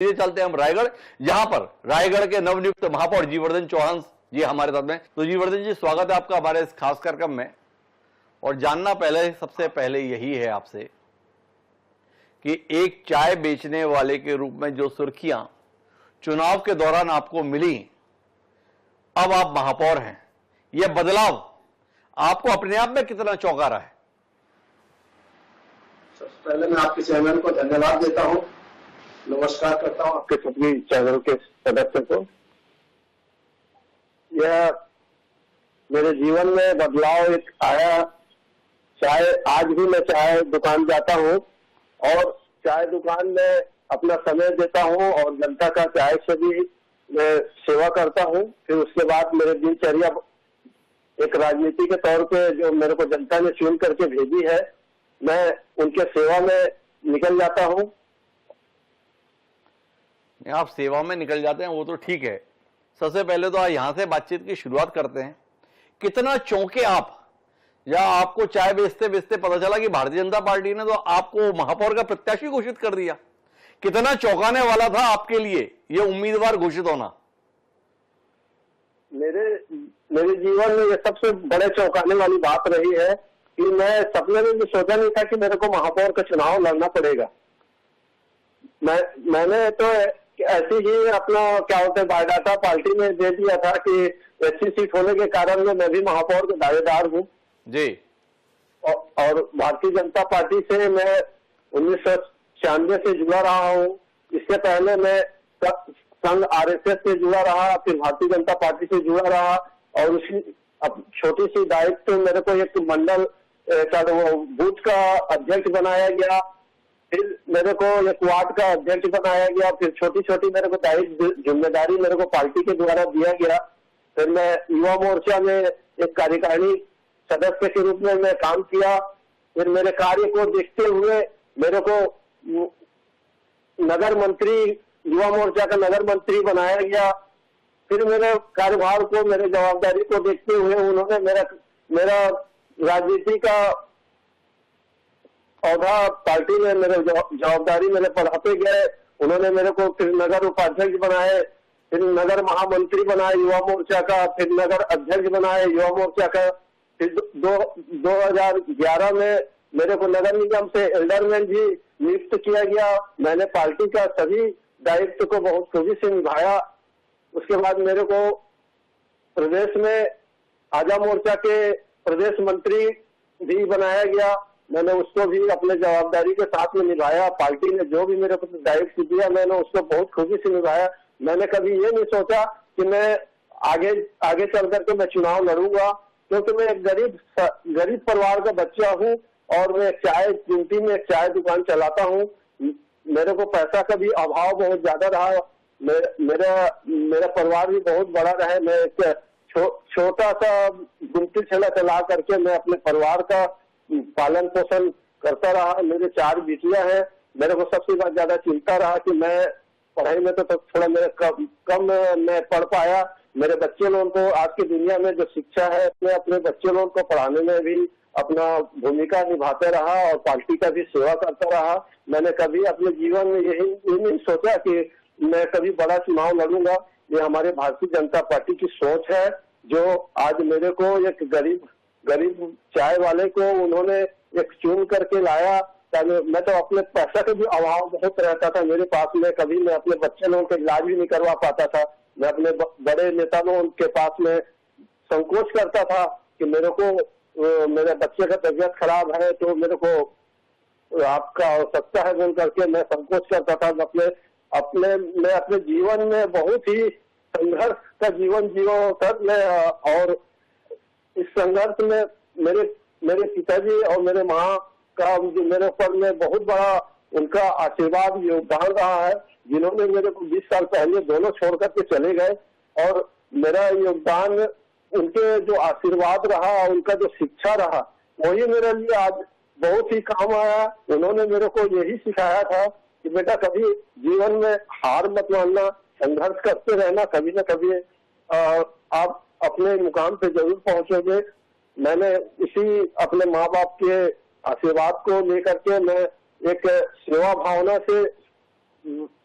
ये चलते हैं हम रायगढ़, जहां पर रायगढ़ के नवनियुक्त महापौर जीवर्धन चौहान जी हमारे साथ में। तो जीवर्धन जी, स्वागत है आपका हमारे इस खास कार्यक्रम में। और जानना सबसे पहले यही है आपसे कि एक चाय बेचने वाले के रूप में जो सुर्खियां चुनाव के दौरान आपको मिली, अब आप महापौर हैं, यह बदलाव आपको अपने आप में कितना चौंका रहा है? सबसे पहले मैं आपके चैनल को धन्यवाद देता हूं, नमस्कार करता हूं आपके सभी चैनल के सदस्य को। यह मेरे जीवन में बदलाव एक आया। चाहे आज भी मैं चाय दुकान जाता हूं और चाय दुकान में अपना समय देता हूं और जनता का चाय से भी मैं सेवा करता हूं। फिर उसके बाद मेरे दिनचर्या एक राजनीति के तौर पे जो मेरे को जनता ने चुन करके भेजी है, मैं उनके सेवा में निकल जाता हूं। आप सेवा में निकल जाते हैं वो तो ठीक है। सबसे पहले तो यहां से बातचीत की शुरुआत करते हैं। कितना चौंके आप, या आपको चाय बेचते बेचते पता चला कि भारतीय जनता पार्टी ने तो आपको महापौर का प्रत्याशी घोषित कर दिया? कितना चौंकाने वाला था आपके लिए ये उम्मीदवार घोषित होना? मेरे जीवन में ये सबसे बड़े चौंकाने वाली बात रही है कि मैं सपने में भी सोचा नहीं था कि मेरे को महापौर का चुनाव लड़ना पड़ेगा। मैंने तो ऐसे ही अपना क्या होता है बायोडाटा पार्टी में दे दिया था कि एससी सीट होने के कारण में मैं भी महापौर का दावेदार हूँ जी। और भारतीय जनता पार्टी से मैं 1996 से जुड़ा रहा हूँ। इससे पहले मैं संघ आरएसएस से जुड़ा रहा, फिर भारतीय जनता पार्टी से जुड़ा रहा और उसी छोटी सी दायित्व तो मेरे को एक मंडल बूथ का अध्यक्ष बनाया गया, फिर मेरे को एक वार्ड का अध्यक्ष बनाया गया, फिर छोटी छोटी मेरे को दायित्व जिम्मेदारी मेरे को पार्टी के द्वारा दिया गया। फिर मैं युवा मोर्चा में एक कार्यकारिणी सदस्य के रूप में मैं काम किया। फिर मेरे कार्य को देखते हुए मेरे को नगर मंत्री, युवा मोर्चा का नगर मंत्री बनाया गया। फिर मेरे कार्यभार को, मेरे जवाबदारी को देखते हुए उन्होंने मेरा राजनीति का औधा पार्टी में मेरे जवाबदारी मेरे बढ़ाते गए। उन्होंने मेरे को फिर नगर उपाध्यक्ष बनाए, फिर नगर महामंत्री बनाए युवा मोर्चा का, फिर नगर अध्यक्ष बनाए युवा मोर्चा का। फिर 2011 में मेरे को नगर निगम से एल्डरमैन भी नियुक्त किया गया। मैंने पार्टी का सभी दायित्व को बहुत खूबी से निभाया। उसके बाद मेरे को प्रदेश में आजा मोर्चा के प्रदेश मंत्री भी बनाया गया। मैंने उसको भी अपने जवाबदारी के साथ में निभाया। पार्टी ने जो भी मेरे को दायित्व दिया मैंने उसको बहुत खूबी से निभाया। मैंने कभी ये नहीं सोचा कि मैं आगे चल करके मैं चुनाव लड़ूंगा, क्योंकि मैं एक गरीब परिवार का बच्चा हूँ और मैं गिनती में एक चाय दुकान चलाता हूँ। मेरे को पैसा का भी अभाव बहुत ज्यादा रहा। मेरा परिवार भी बहुत बड़ा रहा। मैं एक छोटा सा गुमती ठेला चला करके मैं अपने परिवार का पालन पोषण करता रहा। मेरे 4 बेटियां हैं। मेरे को सबसे ज्यादा चिंता रहा कि मैं पढ़ाई में तो थोड़ा मेरे कम मैं पढ़ पाया। मेरे बच्चे लोगों को आज की दुनिया में जो शिक्षा है, मैं अपने बच्चे लोगों को पढ़ाने में भी अपना भूमिका निभाते रहा और पार्टी का भी सेवा करता रहा। मैंने कभी अपने जीवन में यही नहीं सोचा कि मैं कभी बड़ा चुनाव लड़ूंगा। ये हमारे भारतीय जनता पार्टी की सोच है, जो आज मेरे को एक गरीब चाय वाले को उन्होंने एक चुन करके लाया। मैं तो अपने पैसा का भी अभाव बहुत रहता था मेरे पास में। कभी मैं अपने बच्चे लोगों का इलाज भी नहीं करवा पाता था। मैं अपने बड़े नेता लोगों के पास में संकोच करता था कि मेरे बच्चे का तबीयत खराब है तो मेरे को आपका आवश्यकता है बोल करके मैं संकोच करता था। मैं अपने जीवन में बहुत ही संघर्ष का जीवन जियो सर मैं। और इस संघर्ष में मेरे पिताजी और मेरे माँ का मेरे ऊपर में बहुत बड़ा उनका आशीर्वाद योगदान रहा है, जिन्होंने मेरे को 20 साल पहले दोनों छोड़ करके चले गए। और मेरा योगदान, उनके जो आशीर्वाद रहा, उनका जो शिक्षा रहा, वही मेरे लिए आज बहुत ही काम आया। उन्होंने मेरे को यही सिखाया था कि बेटा कभी जीवन में हार मत मानना, संघर्ष करते रहना, कभी न कभी आप अपने मुकाम पे जरूर पहुंचोगे। मैंने इसी अपने माँ बाप के आशीर्वाद को लेकर के मैं एक सेवा भावना से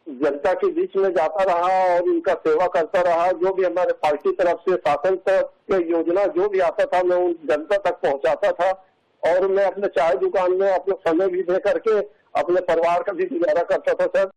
जनता के बीच में जाता रहा और उनका सेवा करता रहा। जो भी हमारे पार्टी तरफ से शासन के योजना जो भी आता था मैं उन जनता तक पहुंचाता था और मैं अपने चाय दुकान में अपना समय भी दे करके अपने परिवार का भी गुजारा करता था सर।